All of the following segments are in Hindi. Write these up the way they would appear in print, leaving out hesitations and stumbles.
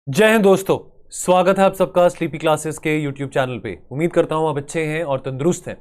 जय हिंद दोस्तों। स्वागत है आप सबका स्लीपी क्लासेस के यूट्यूब चैनल पे। उम्मीद करता हूं आप अच्छे हैं और तंदुरुस्त हैं।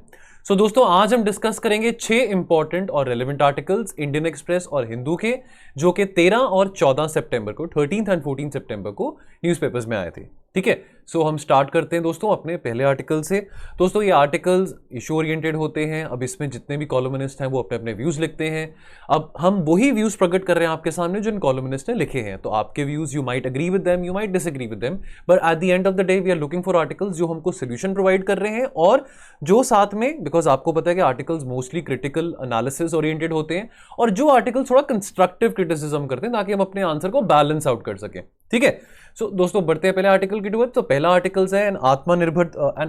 दोस्तों आज हम डिस्कस करेंगे 6 इंपॉर्टेंट और रेलेवेंट आर्टिकल्स इंडियन एक्सप्रेस और हिंदू के, जो कि 13 और 14 सितंबर को 13 एंड 14 सितंबर को न्यूज़पेपर्स में आए थे। ठीक है, हम स्टार्ट करते हैं दोस्तों अपने पहले आर्टिकल से। दोस्तों ये आर्टिकल्स इशू ओरिएंटेड होते हैं। अब इसमें जितने भी कॉलमनिस्ट हैं वो अपने अपने व्यूज लिखते हैं। अब हम वही व्यूज प्रकट कर रहे हैं आपके सामने जो इन कॉलमनिस्ट ने लिखे हैं। तो आपके views you might agree with them, you might disagree with them, but at the end of the day we are looking for articles जो हमको सोल्यूशन प्रोवाइड कर रहे हैं और जो साथ में, बिकॉज आपको पता है कि articles mostly critical analysis oriented होते हैं और जो आर्टिकल्स थोड़ा कंस्ट्रक्टिव क्रिटिसिज्म करते हैं ताकि हम अपने आंसर को बैलेंस आउट कर सकें। ठीक है, दोस्तों बढ़ते हैं पहले आर्टिकल की टुवर्ड्स। तो पहला आर्टिकल है एन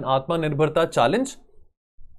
आत्मनिर्भरता चैलेंज।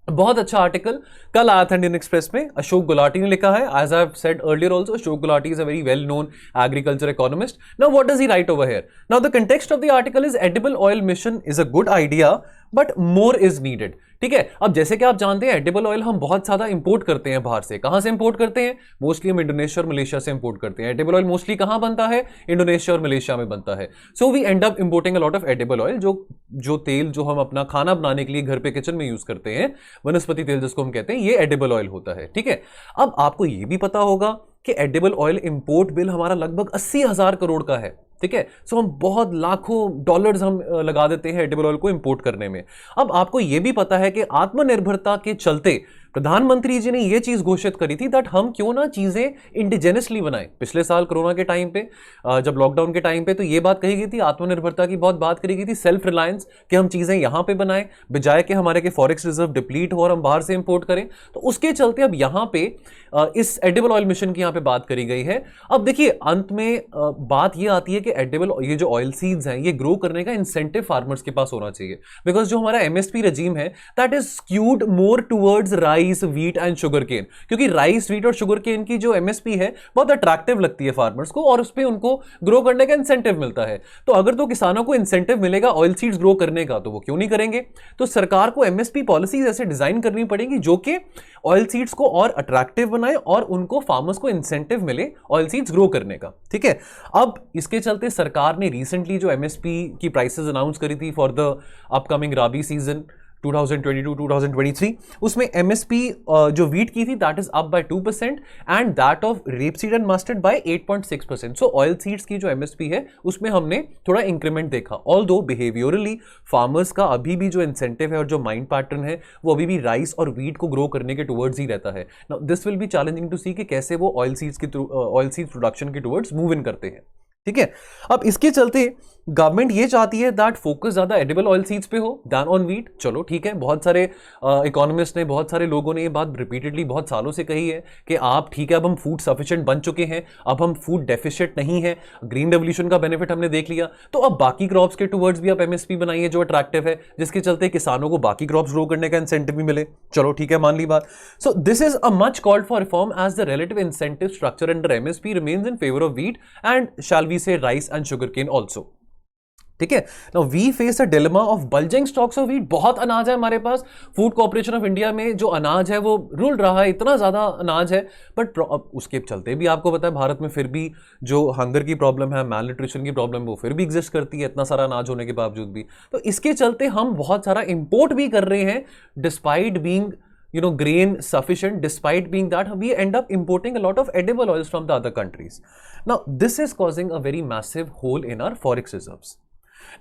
बहुत अच्छा आर्टिकल कल आया था इंडियन एक्सप्रेस में। अशोक गुलाटी ने लिखा है। As I have said earlier also, Ashok Gulati is a very well known agriculture economist. Now what does he write over here? Now the context of the article is edible oil mission is a good idea but more is needed. ठीक है, अब जैसे कि आप जानते हैं एडिबल ऑयल हम बहुत ज्यादा इंपोर्ट करते हैं बाहर से। कहां से इंपोर्ट करते हैं? मोस्टली हम इंडोनेशिया और मलेशिया से इंपोर्ट करते हैं। एडिबल ऑयल मोस्टली कहां बनता है? इंडोनेशिया और मलेशिया में बनता है। So we end up importing a lot of edible oil, जो तेल जो हम अपना खाना बनाने के लिए घर पे किचन में यूज करते हैं, वनस्पति तेल जिसको हम कहते हैं, ये एडिबल ऑयल होता है। ठीक है, अब आपको ये भी पता होगा कि एडिबल ऑयल इंपोर्ट बिल हमारा लगभग 80,000 करोड़ का है। ठीक है, हम बहुत लाखों डॉलर्स हम लगा देते हैं एडिबल ऑयल को इंपोर्ट करने में। अब आपको यह भी पता है कि आत्मनिर्भरता के चलते प्रधानमंत्री जी ने यह चीज घोषित करी थी दैट हम क्यों ना चीजें इंडिजेनसली बनाएं। पिछले साल कोरोना के टाइम पे, जब लॉकडाउन के टाइम पे, तो यह बात कही गई थी, आत्मनिर्भरता की बहुत बात करी गई थी, सेल्फ रिलायंस, कि हम चीजें यहां पे बनाएं बजाय कि हमारे के फॉरेक्स रिजर्व डिप्लीट हो और हम बाहर से इंपोर्ट करें। तो उसके चलते अब यहां पे इस एडिबल ऑयल मिशन की यहां पे बात करी गई है। अब देखिए अंत में बात यह आती है कि एडिबल ये जो ऑयल सीड्स हैं ये ग्रो करने का इंसेंटिव फार्मर्स के पास होना चाहिए, बिकॉज जो हमारा एमएसपी रजीम है that is skewed more towards rice, wheat and sugar cane, क्योंकि राइस, व्हीट और शुगर केन की जो एमएसपी है बहुत अट्रैक्टिव लगती है फार्मर्स को और उस पर उनको ग्रो करने का इंसेंटिव मिलता है। तो अगर तो किसानों को इंसेंटिव मिलेगा ऑयल सीड्स ग्रो करने का तो वो क्यों नहीं करेंगे? तो सरकार को एमएसपी पॉलिसीज ऐसे डिजाइन करनी पड़ेगी जो कि ऑयल सीड्स को और अट्रैक्टिव बनाए और उनको फार्मर्स को इंसेंटिव मिले ऑयल सीड्स ग्रो करने का। ठीक है, अब इसके चलते सरकार ने रिसेंटली जो एमएसपी की प्राइसेस अनाउंस करी थी for the upcoming rabi season 2022-2023, उसमें एमएसपी जो वीट की थी that is up by 2% and that of rapeseed and mustard by 8.6%। So oil seeds की जो एमएसपी है उसमें हमने थोड़ा इंक्रीमेंट देखा। ऑल्दो बिहेवियरली फार्मर्स का अभी भी जो इंसेंटिव है और जो माइंड पैटर्न है वो अभी भी राइस और वीट को ग्रो करने के टुवर्ड्स ही रहता है। Now this will be challenging to see कि कैसे वो ऑयल सीड्स प्रोडक्शन के टुवर्ड्स मूव इन करते हैं। ठीक है, अब इसके चलते गवर्नमेंट ये चाहती है दैट फोकस ज्यादा एडिबल ऑयल सीड्स पे हो दैन ऑन वीट। चलो ठीक है, बहुत सारे इकोनॉमिस्ट ने, बहुत सारे लोगों ने ये बात रिपीटेडली बहुत सालों से कही है कि आप ठीक है, अब हम फूड सफिशिएंट बन चुके हैं, अब हम फूड डेफिशिएंट नहीं है, ग्रीन रेवोल्यूशन का बेनिफिट हमने देख लिया, तो अब बाकी क्रॉप्स के टुवर्ड्स भी आप एमएसपी बनाइए जो अट्रैक्टिव है, जिसके चलते किसानों को बाकी क्रॉप्स ग्रो करने का इंसेंटिव भी मिले। चलो ठीक है, मान ली बात। So this is a much called for reform as the relative incentive structure under MSP remains in favour of wheat and shall we say rice and sugar cane also. ठीक है, now we face a dilemma of bulging stocks of wheat. बहुत अनाज है हमारे पास। फूड कॉर्पोरेशन ऑफ इंडिया में जो अनाज है वो रुल रहा है, इतना ज्यादा अनाज है, बट उसके चलते भी आपको पता है भारत में फिर भी जो हंगर की प्रॉब्लम है, मैल न्यूट्रिशन की प्रॉब्लम वो फिर भी एग्जिस्ट करती है, इतना सारा अनाज होने के बावजूद भी। तो इसके चलते हम बहुत सारा इंपोर्ट भी कर रहे हैं despite being grain sufficient, despite being that we end up importing a lot of edible oils from the other countries. Now this is causing a very massive hole in our forex reserves.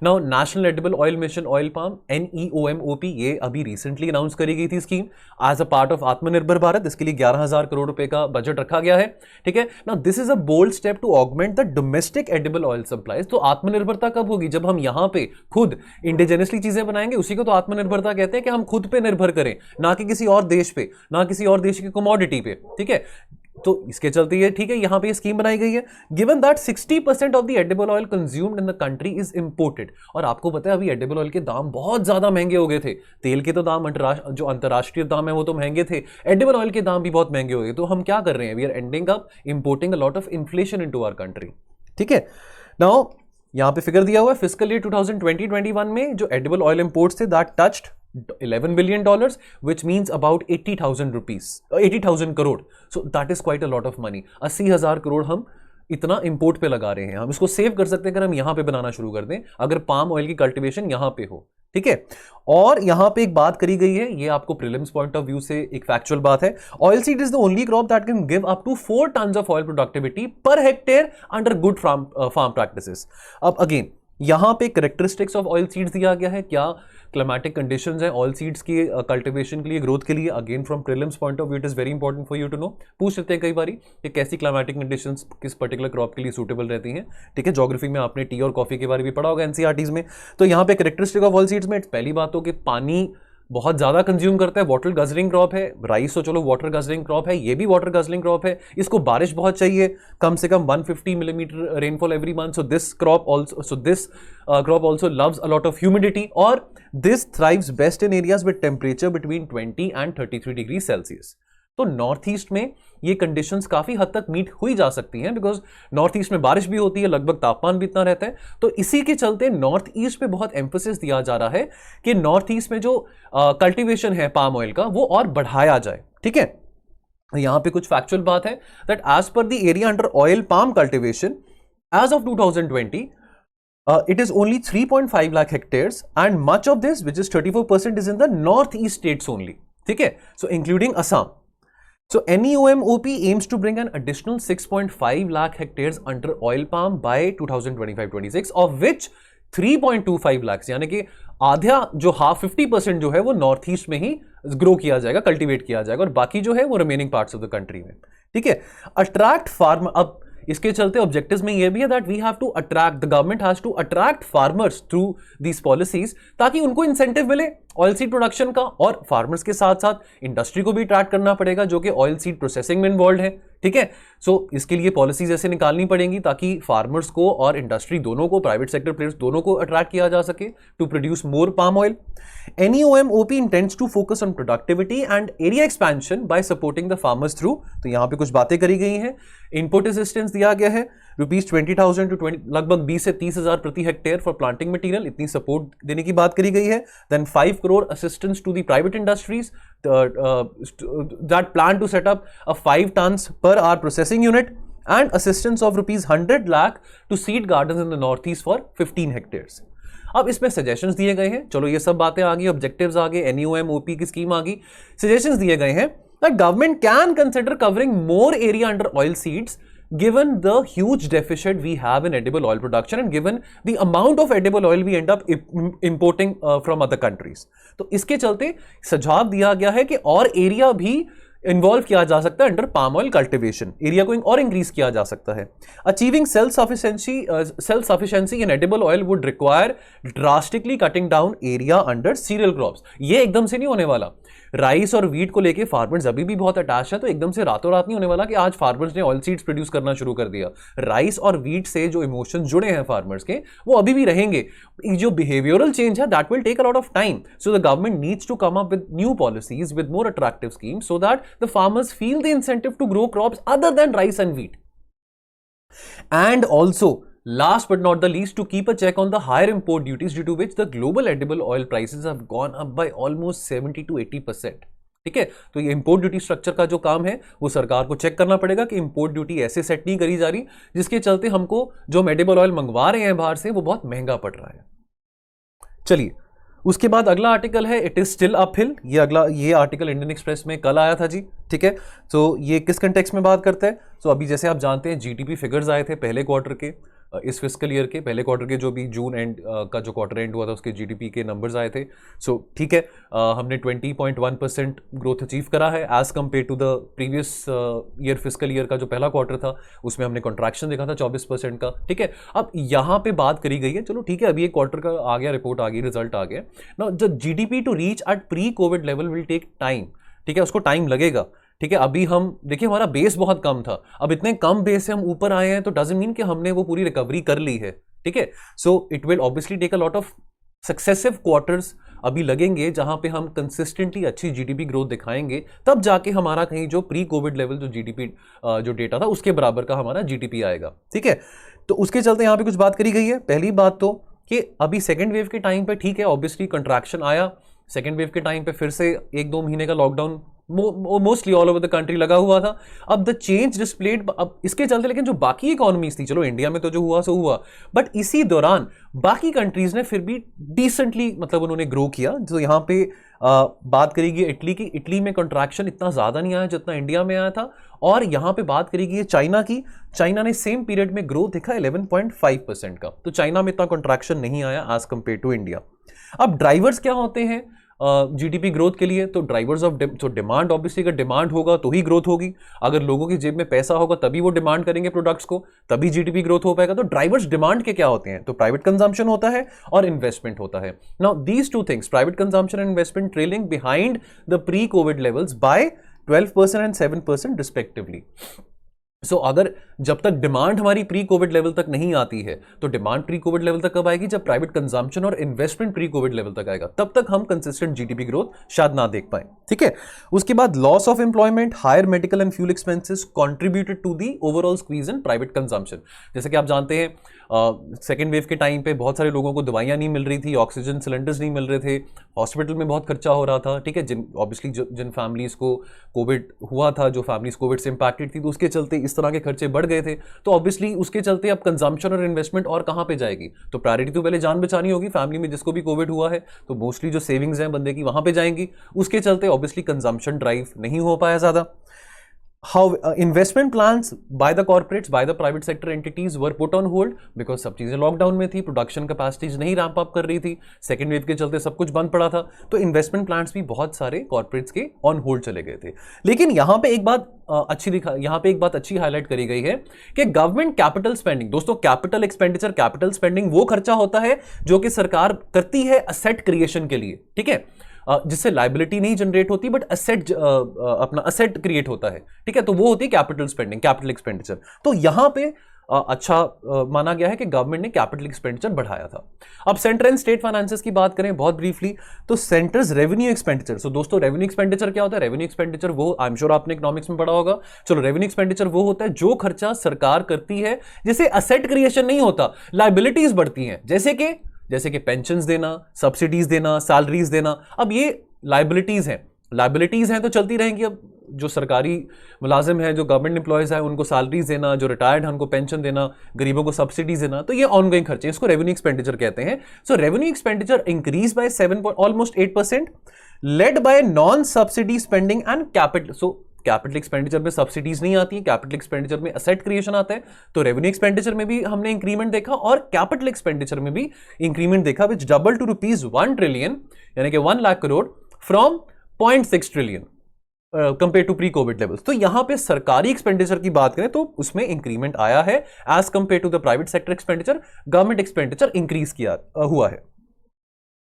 Now national edible oil mission oil palm NEOMOP ये अभी रिसेंटली अनाउंस करी गई थी scheme as a part of Atmanirbhar Bharat. इसके लिए 11,000 करोड़ रुपए का बजट रखा गया है। ठीक है, now this is a bold step to augment the domestic edible oil supplies. तो आत्मनिर्भरता कब होगी? जब हम यहां पे खुद इंडिजिनसली चीजें बनाएंगे, उसी को तो आत्मनिर्भरता कहते हैं कि हम खुद पे निर्भर करें, ना कि किसी और देश पे, ना किसी और देश की कमोडिटी पे। ठीक है, तो इसके चलते ये ठीक है, यहां पे स्कीम बनाई गई है। Given that 60% of the edible oil consumed in the country is imported. और आपको पता है अभी एडिबल ऑयल के दाम बहुत ज्यादा महंगे हो गए थे। तेल के तो दाम जो अंतरराष्ट्रीय दाम है वो तो महंगे थे, एडिबल ऑयल के दाम भी बहुत महंगे हो गए। तो हम क्या कर रहे हैं? We are ending up importing a lot of inflation into our country. ठीक है, नाउ यहां पे फिगर दिया हुआ है फिस्कल ईयर 2020-21 में जो एडिबल ऑयल इंपोर्ट्स थे that touched $11 billion, which means about 80,000 crore. So that is quite a lot of money. 80,000 crore हम इतना इंपोर्ट पे लगा रहे हैं, हम इसको सेव कर सकते हैं अगर हम यहां पे बनाना शुरू कर दें, अगर पाम ऑयल की कल्टीवेशन यहां पे हो, ठीक है। और यहां पे एक बात करी गई है, ये आपको प्रीलिम्स पॉइंट ऑफ व्यू से एक फैक्चुअल बात है, oil seed is the only crop that can give up to 4 tons of oil productivity per hectare under good farm practices. अब अगेन यहां पे करेक्टरिस्टिक्स ऑफ ऑयल सीड्स दिया गया है, क्या क्लाइमेटिक कंडीशंस हैं ऑयल सीड्स की कल्टीवेशन के लिए, ग्रोथ के लिए। Again from prelims point of view it is very important for you to know, पूछ लेते हैं कई बारी कि कैसी क्लाइमेटिक कंडीशंस किस पर्टिकुलर क्रॉप के लिए सूटेबल रहती हैं, ठीक है। ज्योग्राफी में आपने टी और कॉफी के बारे में पढ़ा होगा एनसीईआरटीज में। तो यहाँ पे करेक्टरिस्टिक ऑफ ऑयल सीड्स में पहली बात हो कि पानी बहुत ज्यादा कंज्यूम करता है, वाटर गजलिंग क्रॉप है। राइस तो चलो वाटर गजलिंग क्रॉप है, ये भी वाटर गजलिंग क्रॉप है, इसको बारिश बहुत चाहिए, कम से कम 150 millimetre rainfall every month. So this crop also loves a lot of humidity, और this thrives best in areas with temperature between 20 and 33 degree Celsius. तो नॉर्थ ईस्ट में ये कंडीशंस काफी हद तक मीट हुई जा सकती हैं, बिकॉज नॉर्थ ईस्ट में बारिश भी होती है, लगभग तापमान भी इतना रहता है। तो इसी के चलते नॉर्थ ईस्ट पे बहुत एम्फोसिस दिया जा रहा है कि नॉर्थ ईस्ट में जो कल्टीवेशन है पाम ऑयल का वो और बढ़ाया जाए, ठीक है। यहां पे कुछ फैक्चुअल बात है that as per the area under oil palm cultivation as of 2020 it is only 3.5 lakh hectares, and much of this, which is 34%, is in the northeast states only, ठीक है, so including Assam. So NEOM-OP aims to bring an additional 6.5 lakh hectares under oil palm by 2025-26, of which 3.25 lakhs यानी कि आधा जो 50% जो है वो नॉर्थ ईस्ट में ही ग्रो किया जाएगा, कल्टीवेट किया जाएगा, और बाकी जो है वो remaining parts of the country में, ठीक है। अट्रैक्ट फार्मर, अब इसके चलते ऑब्जेक्टिव्स में ये भी है that we have to attract, the government has to attract farmers through these policies, ताकि उनको इंसेंटिव मिले ऑयल सीड प्रोडक्शन का, और फार्मर्स के साथ साथ इंडस्ट्री को भी अट्रैक्ट करना पड़ेगा जो कि ऑयल सीड प्रोसेसिंग में इन्वॉल्व है, ठीक है। सो इसके लिए पॉलिसीज ऐसे निकालनी पड़ेंगी ताकि फार्मर्स को और इंडस्ट्री दोनों को, प्राइवेट सेक्टर प्लेयर्स दोनों को अट्रैक्ट किया जा सके to produce more palm oil. NEOM-OP intends to focus on productivity and area expansion by supporting the farmers through, तो यहां पे कुछ बातें करी गई हैं। इनपुट असिस्टेंस दिया गया है ₹20,000 to लगभग 20 से 30,000 प्रति हेक्टेयर फॉर प्लांटिंग मटीरियल, इतनी सपोर्ट देने की बात करी गई है। Then 5 crore assistance to the private industries that plan to set up a 5 tons per hour processing unit, and assistance of ₹100 lakh to seed gardens in the northeast for 15 hectares. अब इसमें सजेशंस दिए गए हैं, चलो ये सब बातें आ गई, ऑब्जेक्टिव्स आ गए, NEOM-OP की स्कीम आ गई, सजेशंस दिए गए हैं that government can consider covering more area under oil seeds given the huge deficit we have in edible oil production and given the amount of edible oil we end up importing from other countries. तो इसके चलते सुझाव दिया गया है कि और एरिया भी इन्वॉल्व किया जा सकता है under palm oil cultivation, area को और इंक्रीज किया जा सकता है। Achieving self sufficiency in edible oil would require drastically cutting down area under cereal crops. ये एकदम से नहीं होने वाला, राइस और वीट को लेके फार्मर्स अभी भी बहुत अटैच है, तो एकदम से रातों रात नहीं होने वाला कि आज फार्मर्स ने ऑयल सीड्स प्रोड्यूस करना शुरू कर दिया। राइस और वीट से जो इमोशंस जुड़े हैं फार्मर्स के वो अभी भी रहेंगे। जो बिहेवियरल चेंज है that will take a lot of time, so the government needs to come up with new policies with more attractive schemes so that the farmers feel the incentive to grow crops other than rice and wheat. And also, last but not the least, to keep a check on the higher import duties due to which the global edible oil prices have gone up by almost 70 to 80%. ठीक है, तो ये इंपोर्ट ड्यूटी स्ट्रक्चर का जो काम है वो सरकार को चेक करना पड़ेगा कि इंपोर्ट ड्यूटी ऐसे सेट नहीं करी जा रही जिसके चलते हमको जो हम एडिबल ऑयल मंगवा रहे हैं बाहर से वो बहुत महंगा पड़ रहा है। चलिए, उसके बाद अगला आर्टिकल है इट इज स्टिल अपहिल। ये आर्टिकल इंडियन एक्सप्रेस में कल आया था जी, ठीक है। तो ये किस कंटेक्स्ट में बात करता है? तो अभी जैसे आप जानते हैं जीडीपी फिगर्स आए थे पहले क्वार्टर के, इस फिस्कल ईयर के पहले क्वार्टर के, जो भी जून एंड का जो क्वार्टर एंड हुआ था उसके जीडीपी के नंबर्स आए थे। सो ठीक है, हमने 20.1% ग्रोथ अचीव करा है as compare to the previous year fiscal year का जो पहला क्वार्टर था उसमें हमने कॉन्ट्रैक्शन देखा था 24% का, ठीक है। अब यहाँ पे बात करी गई है, चलो ठीक है, अभी एक क्वार्टर का आ गया, रिपोर्ट आ गई, रिजल्ट आ गया ना। The GDP to reach at pre covid level will take time, ठीक है, उसको टाइम लगेगा, ठीक है। अभी हम देखिए हमारा बेस बहुत कम था, अब इतने कम बेस से हम ऊपर आए हैं तो डजंट मीन कि हमने वो पूरी रिकवरी कर ली है, ठीक है। So it will obviously take a lot of successive quarters अभी लगेंगे जहां पे हम कंसिस्टेंटली अच्छी जीडीपी ग्रोथ दिखाएंगे, तब जाके हमारा कहीं जो प्री कोविड लेवल जो जीडीपी जो डेटा था उसके बराबर का हमारा जीडीपी आएगा, ठीक है। तो उसके चलते यहां पे कुछ बात करी गई है। पहली बात तो कि अभी सेकेंड वेव के टाइम पे ठीक है ऑब्वियसली कंट्रैक्शन आया, सेकेंड वेव के टाइम पे फिर से 1-2 महीने का lockdown mostly all over the country लगा हुआ था। अब द चेंज डिस्प्लेड, अब इसके चलते लेकिन जो बाकी इकोनॉमीज थी, चलो इंडिया में तो जो हुआ सो हुआ, बट इसी दौरान बाकी कंट्रीज ने फिर भी डिसेंटली मतलब उन्होंने ग्रो किया। जो यहाँ पे बात करेगी इटली की, इटली में कंट्रैक्शन इतना ज्यादा नहीं आया जितना इंडिया में आया था। और यहां पे बात करेगी चाइना की, चाइना ने सेम पीरियड में ग्रोथ देखा 11.5% का, तो चाइना में इतना कंट्रैक्शन नहीं आया एज कंपेयर टू इंडिया। अब ड्राइवर्स क्या होते हैं जीडीपी ग्रोथ के लिए? तो ड्राइवर्स ऑफ तो डिमांड, ऑब्वियसली अगर डिमांड होगा तो ही ग्रोथ होगी, अगर लोगों की जेब में पैसा होगा तभी वो डिमांड करेंगे प्रोडक्ट्स को, तभी जीडीपी ग्रोथ हो पाएगा। तो ड्राइवर्स डिमांड के क्या होते हैं? तो प्राइवेट कंजम्पशन होता है और इन्वेस्टमेंट होता है। Now these two things, private consumption and investment, trailing behind the pre covid levels by 12% and 7% respectively. सो अगर जब तक डिमांड हमारी प्री कोविड लेवल तक नहीं आती है, तो डिमांड प्री कोविड लेवल तक कब आएगी? जब प्राइवेट कंजम्पशन और इन्वेस्टमेंट प्री कोविड लेवल तक आएगा, तब तक हम कंसिस्टेंट जीडीपी ग्रोथ शायद ना देख पाए। ठीक है, उसके बाद loss of employment, higher medical and fuel expenses contributed to the overall squeeze in private consumption. जैसे कि आप जानते हैं सेकेंड वेव के टाइम पे बहुत सारे लोगों को दवाइयां नहीं मिल रही थी, ऑक्सीजन सिलेंडर्स नहीं मिल रहे थे, हॉस्पिटल में बहुत खर्चा हो रहा था। ठीक है, ऑब्वियसली जिन फैमिलीज को कोविड हुआ था, जो फैमिलीज कोविड से इंपैक्टेड थी, तो उसके चलते इस तरह के खर्चे बढ़ गए थे। तो ऑब्वियसली उसके चलते अब कंजम्पशन और इन्वेस्टमेंट और कहां पे जाएगी? तो प्रायोरिटी तो पहले जान बचानी होगी। फैमिली में जिसको भी कोविड हुआ है तो मोस्टली जो सेविंग्स हैं बंदे की वहां पे जाएंगी, उसके चलते ऑब्वियसली कंजम्पशन ड्राइव नहीं हो पाया ज्यादा। How investment plans by the corporates, by the private sector entities were put on hold because सब चीजें लॉकडाउन में थी, प्रोडक्शन कैपेसिटीज नहीं रैंप अप कर रही थी, सेकेंड वेव के चलते सब कुछ बंद पड़ा था, तो इन्वेस्टमेंट प्लान्स भी बहुत सारे कॉर्पोरेट्स के ऑन होल्ड चले गए थे। लेकिन यहाँ पे एक बात अच्छी हाईलाइट करी गई है कि गवर्नमेंट कैपिटल स्पेंडिंग, दोस्तों कैपिटल एक्सपेंडिचर, कैपिटल स्पेंडिंग वो खर्चा होता है जो कि सरकार करती है असेट क्रिएशन के लिए। ठीक है, जिससे लाइबिलिटी नहीं जनरेट होती बट असेट, अपना असेट क्रिएट होता है। ठीक है, तो वो होती है कैपिटल स्पेंडिंग, कैपिटल एक्सपेंडिचर। तो यहां पे अच्छा माना गया है कि गवर्नमेंट ने कैपिटल एक्सपेंडिचर बढ़ाया था। अब सेंटर एंड स्टेट फाइनेंसेस की बात करें बहुत ब्रीफली, तो सेंटर्स रेवेन्यू एक्सपेंडिचर। सो दोस्तों रेवेन्यू एक्सपेंडिचर क्या होता है? रेवेन्यू एक्सपेंडिचर वो, आई एम श्योर आपने इकोनॉमिक्स में पढ़ा होगा। चलो, रेवेन्यू एक्सपेंडिचर वो होता है जो खर्चा सरकार करती है जिसे असेट क्रिएशन नहीं होता, लाइबिलिटीज बढ़ती हैं, जैसे कि पेंशन्स देना, सब्सिडीज देना, सैलरीज देना। अब ये लाइबिलिटीज हैं तो चलती रहेंगी। अब जो सरकारी मुलाजिम है, जो गवर्नमेंट एम्प्लॉयज है, उनको सैलरीज देना, जो रिटायर्ड है उनको पेंशन देना, गरीबों को सब्सिडीज देना, तो ये ऑनगोइंग खर्चे, इसको रेवेन्यू एक्सपेंडिचर कहते हैं। So revenue expenditure increase by 7.8%, led by non subsidy spending and capital. So capital expenditure में सब्सिडीज नहीं आती, कैपिटल एक्सपेंडिचर में असेट क्रिएशन आता है। तो रेवेन्यू एक्सपेंडिचर में भी हमने इंक्रीमेंट देखा और कैपिटल एक्सपेंडिचर में भी इंक्रीमेंट देखा, विच डबल टू ₹1 ट्रिलियन, यानी कि 1 lakh crore from 0.6 trillion compare to pre covid levels. तो यहां पे सरकारी एक्सपेंडिचर की बात करें तो उसमें इंक्रीमेंट आया है as compare to the private sector expenditure. Government expenditure increase किया हुआ है।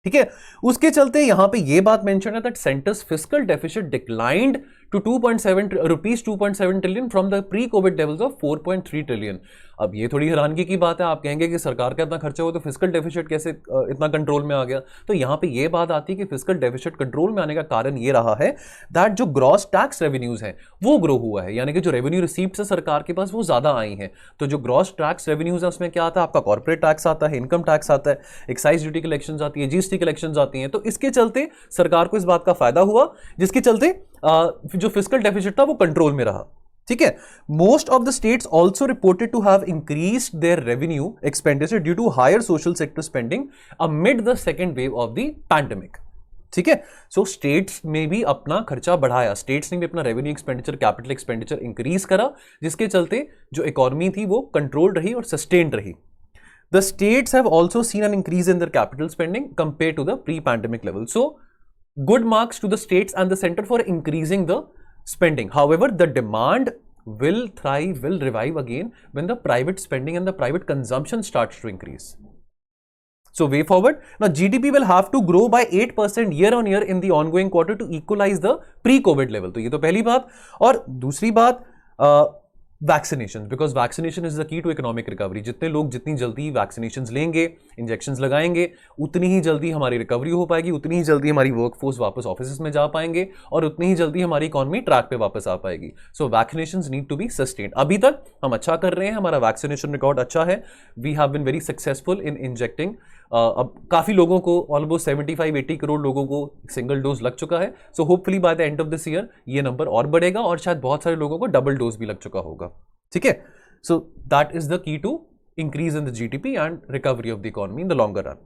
ठीक है, उसके चलते यहां पे ये बात मेंशन है that centre's fiscal deficit declined to 2.7 trillion from the pre covid levels of 4.3 trillion. अब ये थोड़ी हैरानगी की बात है, आप कहेंगे कि सरकार का इतना खर्चा हो तो फिस्कल डेफिसिट कैसे इतना कंट्रोल में आ गया? तो यहां पे ये बात आती है कि फिस्कल डेफिसिट कंट्रोल में आने का कारण ये रहा है दैट जो ग्रॉस टैक्स रेवेन्यूज हैं वो ग्रो हुआ है, यानी कि जो रेवेन्यू रिसीप्ट्स है सरकार के पास वो ज्यादा आई हैं। तो जो ग्रॉस टैक्स रेवेन्यूज है उसमें क्या आता है? आपका कॉर्पोरेट टैक्स आता है, इनकम टैक्स आता है, एक्साइज ड्यूटी कलेक्शन आती है, जीएसटी कलेक्शन आती है। तो इसके चलते सरकार को इस बात का फायदा हुआ, जिसके चलते जो फिस्कल डेफिसिट था वो कंट्रोल में रहा। ठीक है, most of the states also reported to have increased their revenue expenditure due to higher social sector spending amid the second wave of the pandemic. ठीक है, सो स्टेट्स में भी अपना खर्चा बढ़ाया, स्टेट्स ने भी अपना revenue expenditure, capital expenditure increase करा, जिसके चलते जो इकोनॉमी थी वो कंट्रोल रही और सस्टेन्ड रही। The states have also seen an increase in their capital spending compared to the pre-pandemic level. So, good marks to the states and the center for increasing the spending. However, the demand will thrive, will revive again when the private spending and the private consumption starts to increase. So, way forward, now GDP will have to grow by 8% year on year in the ongoing quarter to equalize the pre-COVID level. तो ये तो पहली बात। और दूसरी बात, vaccination, because vaccination is the key to economic recovery. जितने लोग जितनी जल्दी वैक्सीनेशन लेंगे, इंजेक्शंस लगाएंगे उतनी ही जल्दी हमारी रिकवरी हो पाएगी, उतनी ही जल्दी हमारी वर्कफोर्स वापस ऑफिस में जा पाएंगे और उतनी ही जल्दी हमारी इकोनॉमी ट्रैक पे वापस आ पाएगी। So vaccinations need to be sustained. अभी तक हम अच्छा कर रहे हैं, हमारा वैक्सीनेशन रिकॉर्ड अच्छा है, we have been very successful in injecting. अब काफी लोगों को, ऑलमोस्ट 75-80 करोड़ लोगों को सिंगल डोज लग चुका है। So hopefully by the end of this year ये नंबर और बढ़ेगा और शायद बहुत सारे लोगों को डबल डोज भी लग चुका होगा। ठीक है, so that is the key to increase in the GDP and recovery of the economy in the longer run.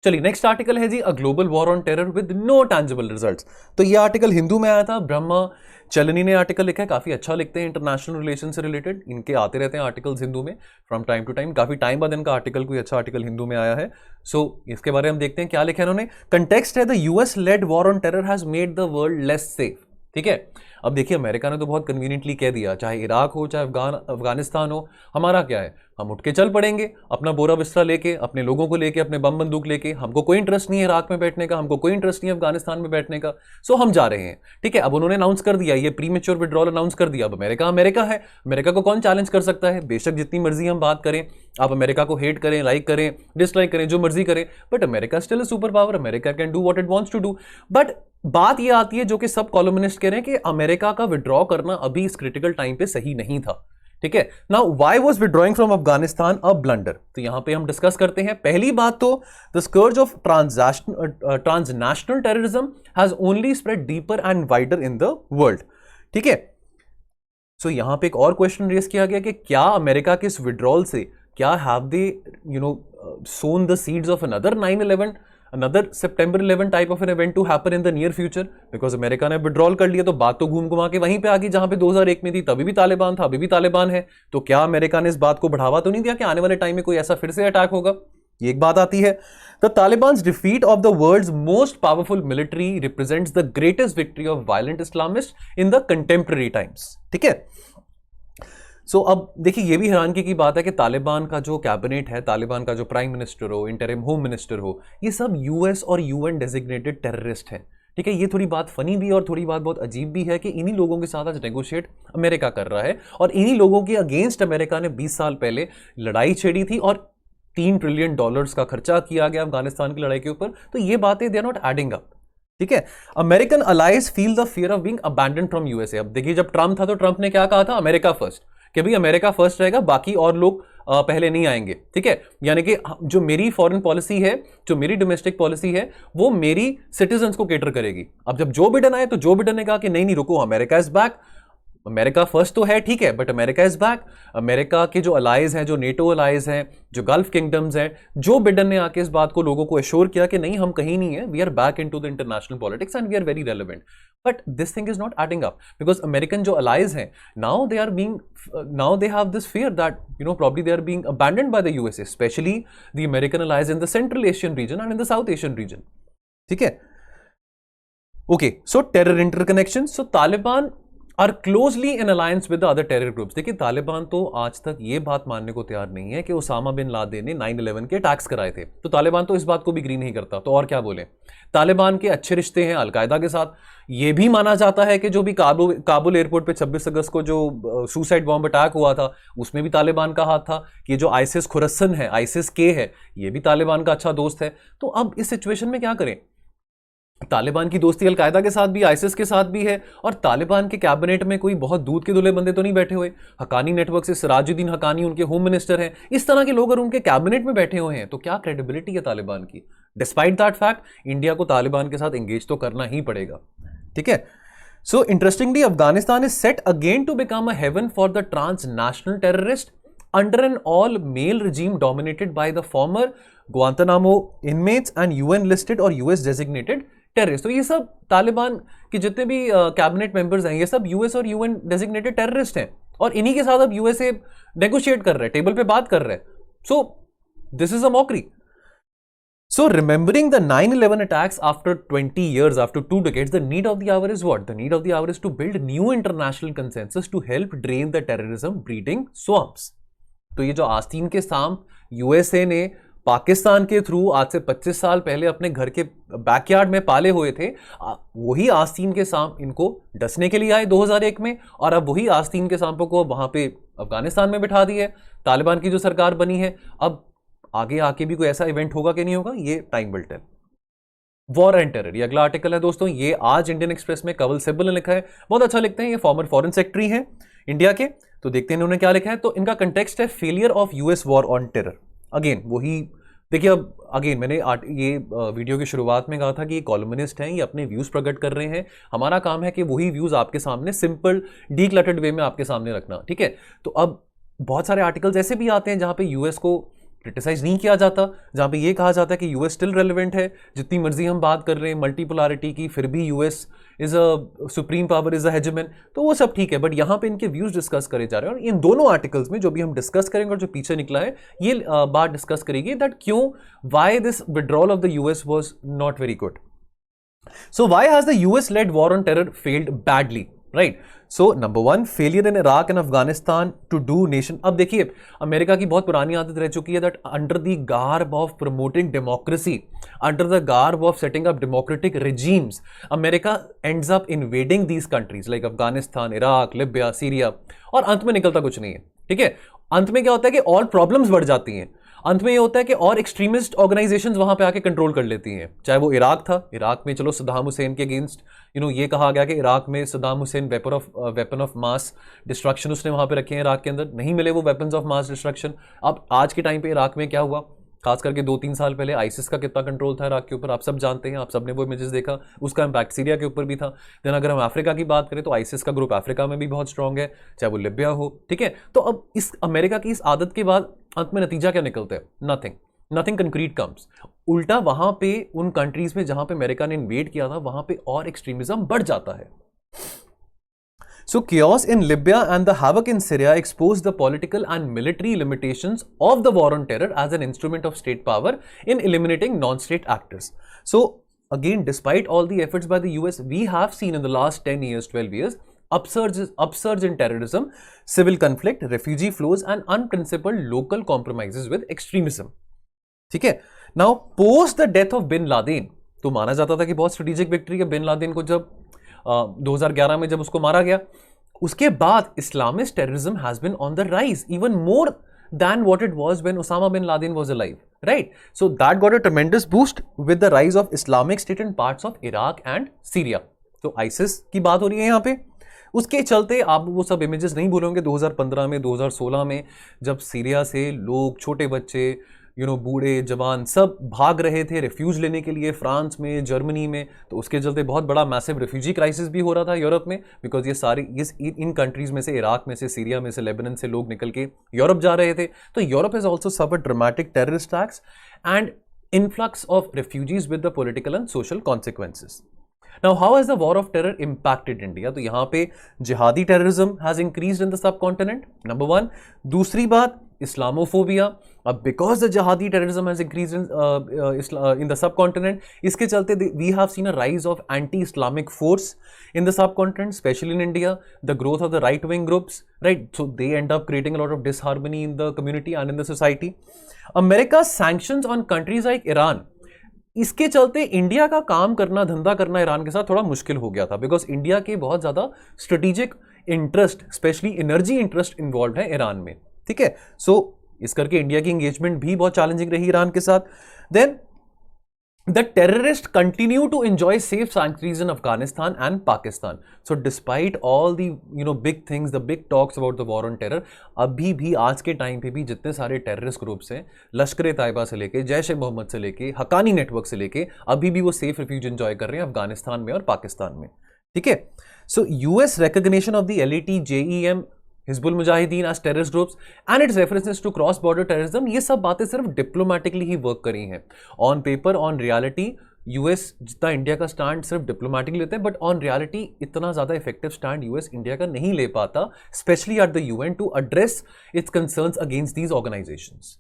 चलिए नेक्स्ट आर्टिकल है जी, a global war on terror with no tangible results. तो ये आर्टिकल हिंदू में आया था, ब्रह्मा चलनी ने आर्टिकल लिखा है, काफी अच्छा लिखते हैं इंटरनेशनल रिलेशन से रिलेटेड, इनके आते रहते हैं आर्टिकल्स हिंदू में फ्रॉम टाइम टू टाइम, काफी टाइम बाद इनका आर्टिकल कोई अच्छा आर्टिकल हिंदू में आया है। सो इसके बारे में हम देखते हैं क्या लिखा है इन्होंने। कंटेक्स्ट है, the US led war on terror has made the world less safe. ठीक है, अब देखिए अमेरिका ने तो बहुत कन्वीनियंटली कह दिया, चाहे इराक हो चाहे अफगानिस्तान हो, हमारा क्या है, हम उठ के चल पड़ेंगे अपना बोरा बिस्तरा लेके, अपने लोगों को लेके, अपने बम बंदूक लेके, हमको कोई इंटरेस्ट नहीं है इराक में बैठने का, हमको कोई इंटरेस्ट नहीं है अफगानिस्तान में बैठने का, सो हम जा रहे हैं। ठीक है, अब उन्होंने अनाउंस कर दिया, ये प्रीमेच्योर विड्रॉल अनाउंस कर दिया। अब अमेरिका है, अमेरिका को कौन चैलेंज कर सकता है? बेशक जितनी मर्जी हम बात करें, आप अमेरिका को हेट करें, लाइक करें, डिसलाइक करें, जो मर्जी करें, but America still a super power, America can do what it wants to do. But बात यह आती है जो कि सब कॉलमनिस्ट कह रहे हैं कि अमेरिका का विड्रॉ करना अभी इस क्रिटिकल टाइम पे सही नहीं था। ठीक है, now why was withdrawing from Afghanistan a blunder? तो यहां पे हम डिस्कस करते हैं। पहली बात तो the scourge of transnational terrorism has only spread deeper and wider in the world. ठीक है, सो यहां पे एक और क्वेश्चन रेस किया गया कि क्या अमेरिका के इस विड्रॉल से क्या have they sown the seeds of another 9/11, another September 11 type of an event to happen in the near future? because America ने विड्रॉल कर लिया तो बात तो घूम घुमा के वहीं पे आ गई जहां पे 2001 में थी, तभी भी तालिबान था, अभी भी तालिबान है। तो क्या अमेरिका ने इस बात को बढ़ावा तो नहीं दिया कि आने वाले टाइम में कोई ऐसा फिर से अटैक होगा? ये एक बात आती है। The Taliban's defeat of the world's most powerful military represents the greatest victory of violent Islamist in the contemporary times. ठीक है, सो अब देखिए ये भी हैरानगी की बात है कि तालिबान का जो कैबिनेट है, तालिबान का जो प्राइम मिनिस्टर हो, इंटरिम होम मिनिस्टर हो, ये सब यूएस और यूएन डेजिग्नेटेड टेररिस्ट हैं। ठीक है, ये थोड़ी बात फनी भी और थोड़ी बात बहुत अजीब भी है कि इन्हीं लोगों के साथ आज नेगोशिएट अमेरिका कर रहा है और इन्हीं लोगों के अगेंस्ट अमेरिका ने 20 साल पहले लड़ाई छेड़ी थी और $3 ट्रिलियन का खर्चा किया गया अफगानिस्तान की लड़ाई के ऊपर। तो ये बातें they are not adding up. ठीक है, American allies feel the fear of being abandon from USA. अब देखिए जब ट्रम्प था तो ट्रम्प ने क्या कहा था? अमेरिका फर्स्ट, कि भाई अमेरिका फर्स्ट रहेगा, बाकी और लोग पहले नहीं आएंगे। ठीक है, यानी कि जो मेरी फॉरेन पॉलिसी है, जो मेरी डोमेस्टिक पॉलिसी है, वो मेरी सिटीजन्स को केटर करेगी। अब जब जो बिडेन आए तो जो बिडेन ने कहा कि नहीं नहीं रुको, America is back, America first तो है ठीक है, but America is back. America के जो अलाइज हैं, जो नेटो अलाइज हैं, जो गल्फ किंगडम्स हैं, जो बिडेन ने आके इस बात को लोगों को एश्योर किया कि नहीं हम कहीं नहीं है, we are back into the international politics and we are very relevant. But this thing is not adding up because American जो अलाइज हैं now they have this fear that probably they are being abandoned by the USA, especially the American allies in the Central Asian region and in the South Asian region. ठीक है, okay, so terror interconnection. So Taliban are closely in alliance with the other terror groups. देखिए तालिबान तो आज तक ये बात मानने को तैयार नहीं है कि ओसामा बिन लादेन ने 9/11 के अटैक्स कराए थे, तो तालिबान तो इस बात को भी एग्री नहीं करता। तो और क्या बोले, तालिबान के अच्छे रिश्ते हैं अलकायदा के साथ। ये भी माना जाता है कि जो भी काबुल एयरपोर्ट पे 26 अगस्त को जो सुसाइड बॉम्ब अटैक हुआ था उसमें भी तालिबान का हाथ था। ये जो आइसिस खुरसन है, आइसिस के है, ये भी तालिबान का अच्छा दोस्त है। तो अब इस सिचुएशन में क्या करें? तालिबान की दोस्ती अलकायदा के साथ भी, आइसिस के साथ भी है, और तालिबान के कैबिनेट में कोई बहुत दूध के धुले बंदे तो नहीं बैठे हुए। हकानी नेटवर्क से सिराजुद्दीन हकानी उनके होम मिनिस्टर हैं। इस तरह के लोग अगर उनके कैबिनेट में बैठे हुए हैं तो क्या क्रेडिबिलिटी है तालिबान की? डिस्पाइट दैट फैक्ट इंडिया को तालिबान के साथ एंगेज तो करना ही पड़ेगा। ठीक है, so interestingly Afghanistan is set again to become a haven for the transnational terrorist under an all-male regime dominated by the former Guantanamo inmates and UN listed और US designated terrorists। तो ये सब तालिबान के जितने भी कैबिनेट मेंबर्स हैं ये सब US और UN designated terrorists हैं और इन्हीं के साथ अब USA नेगोशिएट कर रहे हैं, टेबल पे बात कर रहे हैं। सो this is a mockery. So remembering the 9/11 attacks after 20 years, after 2 decades, the need of the hour is what? The need of the hour is to build new international consensus to help drain the terrorism breeding swamps. तो ये जो आस्तीन के सांप यूएसए ने पाकिस्तान के थ्रू आज से 25 साल पहले अपने घर के बैकयार्ड में पाले हुए थे, वही आस्तीन के सांप इनको डसने के लिए आए 2001 में, और अब वही आस्तीन के सांपों को वहां पे अफगानिस्तान में बिठा दिए। तालिबान की जो सरकार बनी है, अब आगे आके भी कोई ऐसा इवेंट होगा कि नहीं होगा, ये time will tell. War and terror, ये अगला आर्टिकल है दोस्तों, ये आज इंडियन एक्सप्रेस में कवल सिब्बल ने लिखा है, बहुत अच्छा लिखते हैं, ये फॉर्मर फॉरेन सेक्रेटरी हैं इंडिया के। तो देखते हैं इन्होंने क्या लिखा है। तो इनका कंटेक्स्ट है failure of US war on terror. Again वही देखिए, अब अगेन मैंने ये वीडियो की शुरुआत में कहा था कि ये कॉलमनिस्ट हैं, ये अपने व्यूज प्रकट कर रहे हैं, हमारा काम है कि वही व्यूज आपके सामने सिंपल डीक्लटर्ड वे में आपके सामने रखना, ठीक है। तो अब बहुत सारे आर्टिकल्स ऐसे भी आते हैं जहां पे यूएस को क्रिटिसाइज नहीं किया जाता, जहां पे ये कहा जाता है कि यूएस स्टिल रेलिवेंट है, जितनी मर्जी हम बात कर रहे हैं मल्टीपोलैरिटी की, फिर भी US is a supreme power, is a hegemon, तो वो सब ठीक है। बट यहां पे इनके व्यूज डिस्कस करे जा रहे हैं, और इन दोनों आर्टिकल्स में जो भी हम डिस्कस करेंगे और जो पीछे निकला है, ये बात डिस्कस करेगी दैट क्यों, why this withdrawal of the US was not very good. So why has the US-led war on terror failed badly? Right. So number one, failure in Iraq and Afghanistan to do nation. अब देखिए, अमेरिका की बहुत पुरानी आदत रह चुकी है that under the garb of promoting democracy, under the garb of setting up democratic regimes, America ends up invading these countries like Afghanistan, Iraq, Libya, Syria, और अंत में निकलता कुछ नहीं है, ठीक है। अंत में क्या होता है कि और प्रॉब्लम्स बढ़ जाती हैं। अंत में ये होता है कि और एक्सट्रीमिस्ट ऑर्गेनाइजेशंस वहां पे आके कंट्रोल कर लेती हैं। चाहे वो इराक था, इराक में चलो सद्दाम हुसैन के अगेंस्ट ये कहा गया कि इराक में Saddam Hussain weapon of mass destruction उसने वहां पे रखे हैं, इराक के अंदर नहीं मिले वो वेपन्स ऑफ मास डिस्ट्रक्शन। अब आज के टाइम पे इराक में क्या हुआ, खास करके 2-3 साल पहले आईसिस का कितना कंट्रोल था इराक के ऊपर, आप सब जानते हैं, आप सब ने वो इमेजेस देखा, उसका इंपैक्ट सीरिया के ऊपर भी था। देन अगर हम अफ्रीका की बात करें तो आईसिस का ग्रुप अफ्रीका में भी बहुत स्ट्रांग है, चाहे वो लिबिया हो, ठीक है। तो अब इस अमेरिका की इस आदत के बाद अंत में नतीजा क्या निकलता है? Nothing concrete comes. उल्टा वहां पे उन कंट्रीज में जहां पे अमेरिका ने इन्वेड किया था, वहां पे और एक्सट्रीमिज्म बढ़ जाता है। So chaos in Libya and the havoc in Syria exposed the political and military limitations of the war on terror as an instrument of state power in eliminating non-state actors. So again, despite all the efforts by the US, we have seen in the last 10 years, 12 years, upsurge in terrorism, civil conflict, refugee flows, and unprincipled local compromises with extremism. ठीक है। Now post the death of bin Laden, तो माना जाता था कि बहुत स्ट्रेटेजिक विक्ट्री है बिन लादेन को जब 2011 में जब उसको मारा गया, उसके बाद Islamist terrorism has been on the rise even more than what it was when Osama bin Laden was alive, right? So that got a tremendous boost with the rise of Islamic State in parts of Iraq and Syria. तो ISIS की बात हो रही है यहाँ पे, उसके चलते आप वो सब इमेजेस नहीं भूलोगे 2015 में, 2016 में, जब सीरिया से लोग, छोटे बच्चे, बूढ़े जवान सब भाग रहे थे रिफ्यूज लेने के लिए फ्रांस में, जर्मनी में। तो उसके चलते बहुत बड़ा मैसिव रिफ्यूजी क्राइसिस भी हो रहा था यूरोप में, बिकॉज ये सारी इन कंट्रीज में से, इराक में से, सीरिया में से, लेबनान से लोग निकल के यूरोप जा रहे थे। तो Europe has also suffered dramatic terrorist attacks and influx of refugees with the political and social consequences. Now, how has the war of terror impacted India? तो यहाँ पे जिहादी terrorism has increased in the subcontinent, number one. दूसरी बात, इस्लामोफोबिया। अब because the jihadi terrorism has increased in the subcontinent, इसके चलते we have seen a rise of anti-Islamic force in the subcontinent, especially in India. The growth of the right-wing groups, right? So they end up creating a lot of disharmony in the community and in the society. America's sanctions on countries like Iran, इसके चलते इंडिया का काम करना, धंधा करना ईरान के साथ थोड़ा मुश्किल हो गया था, बिकॉज इंडिया के बहुत ज्यादा strategic interest, specially energy interest involve है ईरान में, ठीक है। सो इस करके इंडिया की एंगेजमेंट भी बहुत चैलेंजिंग रही ईरान के साथ। Then the terrorists continue to enjoy safe sanctuaries in Afghanistan and Pakistan. So despite all the big things, the big talks about the war on terror, अभी भी आज के टाइम पे भी जितने सारे टेररिस्ट ग्रुप्स हैं, लश्कर तैयबा से लेके, जैश ए मोहम्मद से लेके, हकानी नेटवर्क से लेके, अभी भी वो सेफ रिफ्यूज एंजॉय कर रहे हैं अफगानिस्तान में और पाकिस्तान में, ठीक है। So US recognition of the LAT, JEM, Hizbul Mujahideen as terrorist groups and its references to cross border terrorism, ये सब बातें सिर्फ डिप्लोमेटिकली ही वर्क करी हैं। On paper, on reality, US जितना इंडिया का स्टैंड सिर्फ डिप्लोमेटिकली लेते हैं, बट ऑन रियलिटी इतना ज्यादा इफेक्टिव स्टैंड यूएस इंडिया का नहीं ले पाता, specially at the UN to address its concerns against these organisations.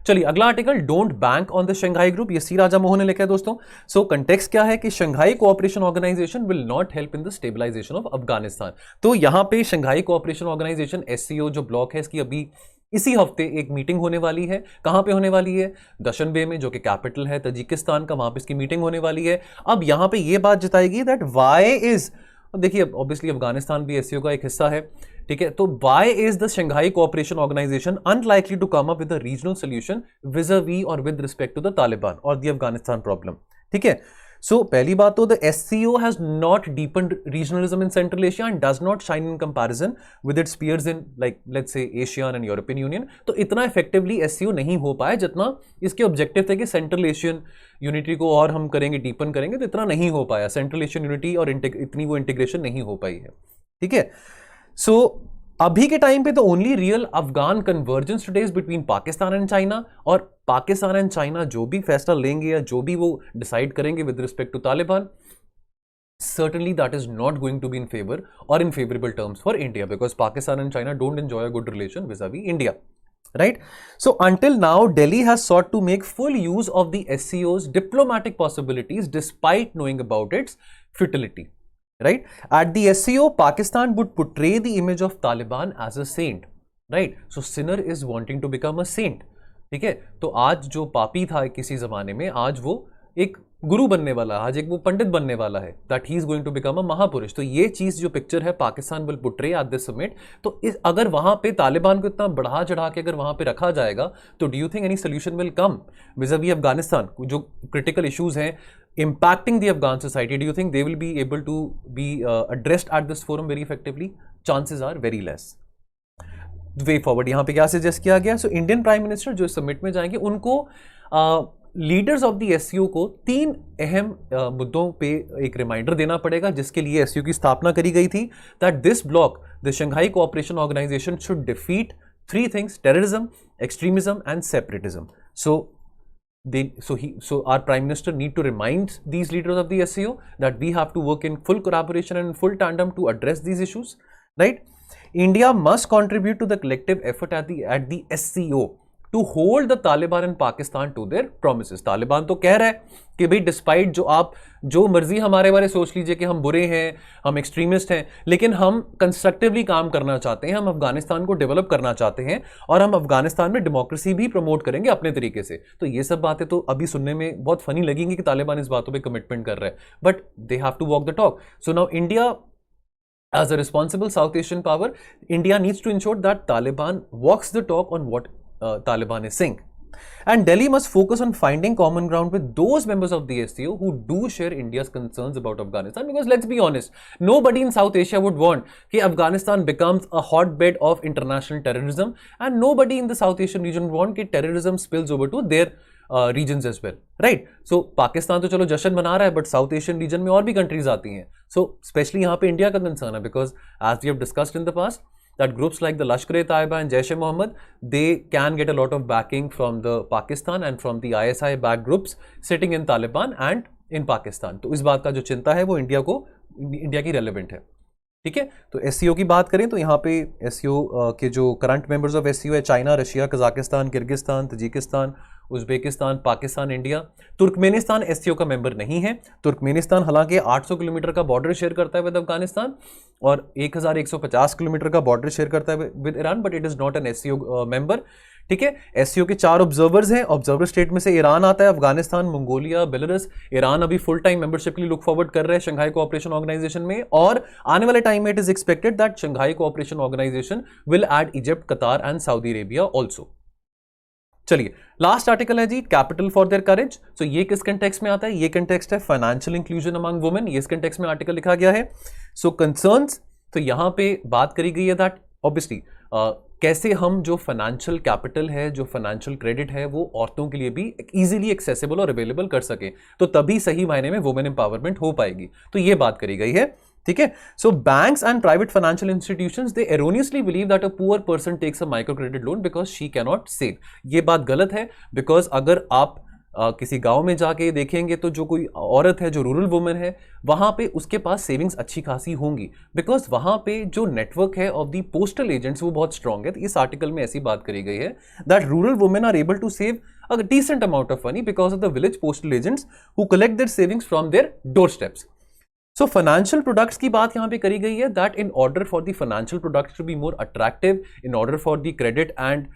चलिए अगला article, don't bank on the Shanghai group, ये सी राजा मोहन ने लिखा है दोस्तों। सो कंटेक्स्ट क्या है कि Shanghai cooperation organisation will not help in the stabilisation of Afghanistan. तो यहां पे शंघाई कोऑपरेशन ऑर्गेनाइजेशन SCO जो ब्लॉक है, इसकी अभी इसी हफ्ते एक मीटिंग होने वाली है। कहां पे होने वाली है? दशनबे में, जो कि कैपिटल है तजिकिस्तान का, वहां पे इसकी मीटिंग होने वाली है। अब यहां पे ये बात जताएगी दैट वाई इज, देखिए ऑब्वियसली अफगानिस्तान भी SCO का एक हिस्सा है, ठीक है, तो why is the Shanghai Cooperation Organization unlikely to come up with a regional solution vis-a-vis or with respect to the Taliban or the Afghanistan problem? ठीक है, so पहली बात तो the SCO has not deepened regionalism in Central Asia and does not shine in comparison with its peers in like let's say ASEAN and European Union. तो इतना effectively SCO नहीं हो पाया जितना इसके objective थे कि Central Asian यूनिटी को और हम करेंगे, डीपन करेंगे, तो इतना नहीं हो पाया. सेंट्रल एशियन यूनिटी और इतनी वो इंटीग्रेशन नहीं हो पाई है. ठीक है, सो अभी के टाइम पे तो only real Afghan convergence today is between Pakistan and China, और पाकिस्तान एंड चाइना जो भी फैसला लेंगे या जो भी वो डिसाइड करेंगे with respect to Taliban, certainly that is not going to be in favor or in favorable terms for India, because Pakistan and China don't enjoy a good relation vis-a-vis India, right? So until now Delhi has sought to make full use of the SCO's diplomatic possibilities despite knowing about its futility, right? At the SCO, Pakistan would portray the image of Taliban as a saint, right? So sinner is wanting to become a saint. ठीक है, तो आज जो पापी था किसी जमाने में, आज वो एक गुरु बनने वाला, आज एक वो पंडित बनने वाला है, that he is going to become a महापुरुष. तो ये चीज जो पिक्चर है Pakistan will portray at this summit. तो अगर वहां पे तालिबान को इतना बढ़ा चढ़ा के अगर वहां पे रखा जाएगा, तो do you think any solution will come vis a vis Afghanistan? जो क्रिटिकल इश्यूज हैं impacting the Afghan society, do you think they will be able to be addressed at this forum very effectively? Chances are very less. Way forward यहाँ पे क्या सजेस्ट किया गया? सो इंडियन प्राइम मिनिस्टर जो समिट में जाएंगे, उनको लीडर्स ऑफ द एससीओ को 3 अहम मुद्दों पे एक रिमाइंडर देना पड़ेगा, जिसके लिए एससीओ की स्थापना करी गई थी. That this bloc, the Shanghai cooperation organisation, should defeat 3 things: terrorism, extremism and separatism. So our Prime Minister need to remind these leaders of the SCO that we have to work in full collaboration and in full tandem to address these issues, right? India must contribute to the collective effort at the SCO to hold the Taliban and Pakistan to their promises. Taliban तो कह रहा है कि भाई डिस्पाइट जो आप जो मर्जी हमारे बारे सोच लीजिए कि हम बुरे हैं, हम एक्सट्रीमिस्ट हैं, लेकिन हम कंस्ट्रक्टिवली काम करना चाहते हैं, हम अफगानिस्तान को डेवलप करना चाहते हैं और हम अफगानिस्तान में डेमोक्रेसी भी प्रमोट करेंगे अपने तरीके से. तो ये सब बातें तो अभी सुनने में बहुत फनी लगेंगी कि तालिबान इस बातों पर कमिटमेंट कर रहा है, but they have to walk the talk. So now India, as a responsible South Asian power, India needs to ensure that Taliban walks the talk on what Taliban is saying. And Delhi must focus on finding common ground with those members of the SCO who do share India's concerns about Afghanistan. Because let's be honest, nobody in South Asia would want that Afghanistan becomes a hotbed of international terrorism, and nobody in the South Asian region would want that terrorism spills over to their regions as well, right? So Pakistan तो चलो जश्न मना रहा है, बट साउथ एशियन रीजन में और भी कंट्रीज आती हैं. सो स्पेशली यहाँ पे इंडिया का कंसर्न है, because as we have discussed in the past that groups like the Lashkar-e-Taiba and Jaish-e-Mohammed, they can get a lot of backing from the Pakistan and from the ISI-backed groups sitting in Taliban and in Pakistan. तो इस बात का जो चिंता है वो इंडिया की रेलेवेंट है. ठीक है, तो एससीओ की बात करें तो यहाँ पे एससीओ के जो करंट मेंबर्स ऑफ एससीओ है China, Russia, Kazakhstan, Kyrgyzstan, Tajikistan, Uzbekistan, Pakistan, India. Turkmenistan SCO का मेंबर नहीं है. तुर्कमेनिस्तान हालांकि 800 किलोमीटर का बॉर्डर शेयर करता है विद अफगानिस्तान और 1150 किलोमीटर का बॉर्डर शेयर करता है with Iran, but it is not an SCO member. ठीक है, एससीओ के 4 ऑब्जर्वर्स हैं. ऑब्जर्वर स्टेट में से ईरान आता है, अफगानिस्तान, मंगोलिया, बेलारूस. ईरान अभी फुल टाइम मेंबरशिप के लिए लुक फॉरवर्ड कर रहे हैं शंघाई कोऑपरेशन ऑर्गेनाइजेशन में, और आने वाले टाइम में it is expected that Shanghai cooperation organisation will add Egypt, Qatar and Saudi Arabia also. चलिए, लास्ट आर्टिकल है जी, capital for their courage. So ये किस कंटेक्स्ट में आता है? ये कंटेक्स्ट है फाइनेंशियल इंक्लूजन अमंग वुमेन. ये इस कंटेक्स्ट में आर्टिकल लिखा गया है. सो कंसर्न्स, तो यहां पे बात करी गई है दैट ऑब्वियसली कैसे हम जो फाइनेंशियल कैपिटल है, जो फाइनेंशियल क्रेडिट है, वो औरतों के लिए भी इजीली एक्सेसिबल और अवेलेबल कर सके, तो तभी सही मायने में वुमेन एम्पावरमेंट हो पाएगी. तो ये बात करी गई है. ठीक है, so banks and private financial institutions they erroneously believe that a poor person takes a micro credit loan because she can not save. ये बात गलत है, बिकॉज अगर आप किसी गांव में जाके देखेंगे तो जो कोई औरत है, जो रूरल वुमेन है, वहां पे उसके पास सेविंग्स अच्छी खासी होंगी, बिकॉज वहां पे जो नेटवर्क है ऑफ दी पोस्टल एजेंट्स वो बहुत स्ट्रांग है. तो इस आर्टिकल में ऐसी बात करी गई है that rural women are able to save a decent amount of money because of the village postal agents who collect their savings from their door steps. So financial products की बात यहां पे करी गई है that in order for the financial products to be more attractive, in order for the credit and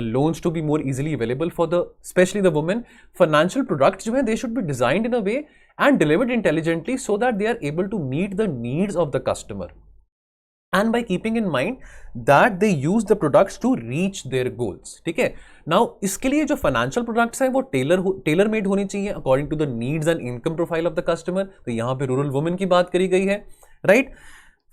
loans to be more easily available for the especially the women, financial products जो हैं they should be designed in a way and delivered intelligently so that they are able to meet the needs of the customer. and by keeping in mind that they use the products to reach their goals. ठीक है, नाउ इसके लिए जो फाइनेंशियल प्रोडक्ट्स हैं वो टेलर मेड होनी चाहिए according to the needs and income profile of the customer. तो यहां पे रूरल वुमेन की बात करी गई है, right.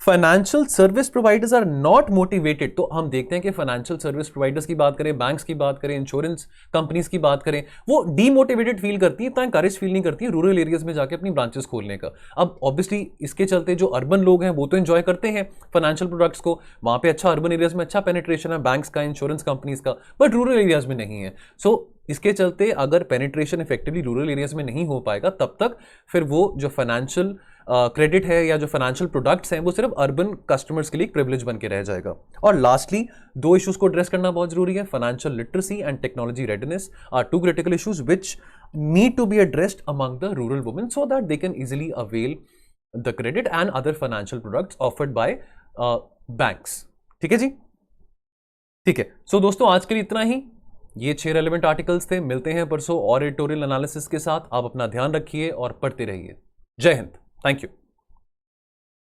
Financial service providers are not motivated. तो हम देखते हैं कि फाइनेंशियल सर्विस प्रोवाइडर्स की बात करें, बैंक्स की बात करें, इंश्योरेंस कंपनीज की बात करें, वो डीमोटिवेटेड फील करती है, इतना इंकरेज फील नहीं करती है रूरल एरियाज में जाके अपनी ब्रांचेस खोलने का. अब ऑब्वियसली इसके चलते जो अर्बन लोग हैं वो तो एंजॉय करते हैं फाइनेंशियल प्रोडक्ट्स को, वहां पे अच्छा अर्बन एरियाज में अच्छा पेनिट्रेशन है बैंक्स का, इंश्योरेंस कंपनीज का, बट रूरल एरियाज में नहीं है. सो इसके चलते अगर पेनिट्रेशन इफेक्टिवली रूरल एरियाज में नहीं हो पाएगा तब तक फिर वो जो फाइनेंशियल क्रेडिट है या जो फाइनेंशियल प्रोडक्ट्स हैं वो सिर्फ अर्बन कस्टमर्स के लिए एक प्रिविलेज बन के रह जाएगा. और लास्टली दो इश्यूज को एड्रेस करना बहुत जरूरी है. Financial literacy and technology readiness are two critical issues which need to be addressed among the rural women so that they can easily avail the credit and other financial products offered by banks. ठीक है जी, ठीक है. सो दोस्तों आज के लिए इतना ही. ये 6 रेलेवेंट आर्टिकल्स थे. मिलते हैं परसों और एडिटोरियल एनालिसिस के साथ. आप अपना ध्यान रखिए और पढ़ते रहिए. जय हिंद. Thank you.